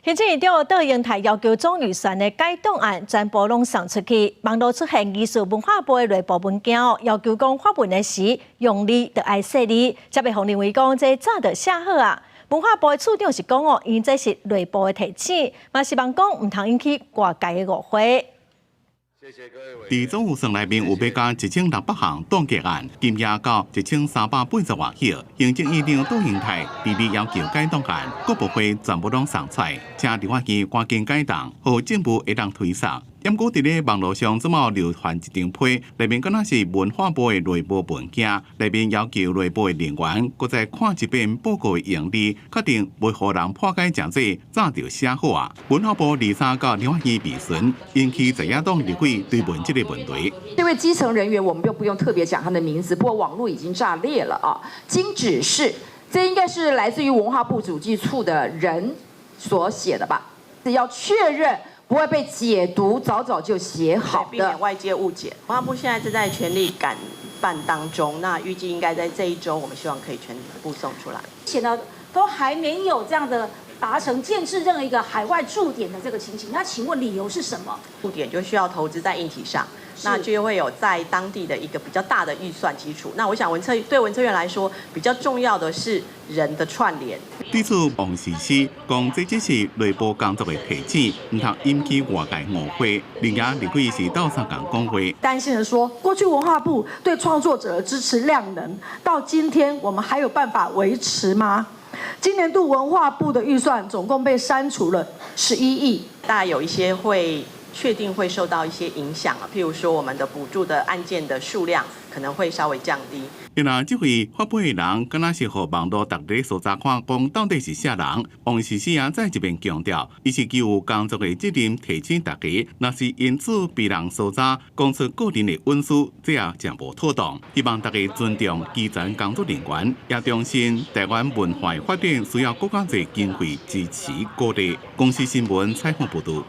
行政院长杜英台要求总预算的改动案全部拢送出去。网络出现艺术文化部的内部文件要求讲发文的时用字就爱细字，才袂互认为讲这早就写好啊。文化部的处长是讲因这是内部的提醒，嘛希望讲唔通引起外界的误会。 伫总预算内面有要加1600项冻结案，金额到1380万亿。行政院长杜英泰特别要求改动案各部会全部拢送出来，请立法院赶紧改动，互政府会当推送。因过伫咧网络上怎么流传一张批，内面敢若是文化部的内部文件，内面要求内部的人员搁再看一遍报告的用字，确定袂互人破解真济，早就写好啊。文化部23到立法院备询，引起在野党立委追问这个问题。这位基层人员，我们就不用特别讲他的名字，不过网络已经炸裂了啊！经指示，这应该是来自于文化部主计处的人所写的吧？要确认。 不会被解读，早就写好的，避免外界误解。文化部现在正在全力赶办当中，那预计应该在这一周，我们希望可以全部送出来。现在都还没有这样的达成建制任何一个海外驻点的这个情形，那请问理由是什么？驻点就需要投资在硬体上，那就会有在当地的一个比较大的预算基础。那我想对文策院来说，比较重要的是人的串联。 对此，王时思讲，这只是内部工作的提醒，唔通引起外界误会。另外，立委是斗相共讲话，担心的说，过去文化部对创作者的支持量能，到今天我们还有办法维持吗？今年度文化部的预算总共被删除了11亿，大概有一些会确定会受到一些影响啊，譬如说我们的补助的案件的数量可能会稍微降低。 原来这位发布的人，敢若是互网络逐个所查看，讲到底是啥人？王时思也在一边强调，伊是具有工作的责任，提醒大家，若是因此被人所查，讲出个人的隐私，这也真无妥当。希望大家尊重基层工作人员，也重视台湾文化发展需要更加侪经费支持鼓励。公司新闻采访报道。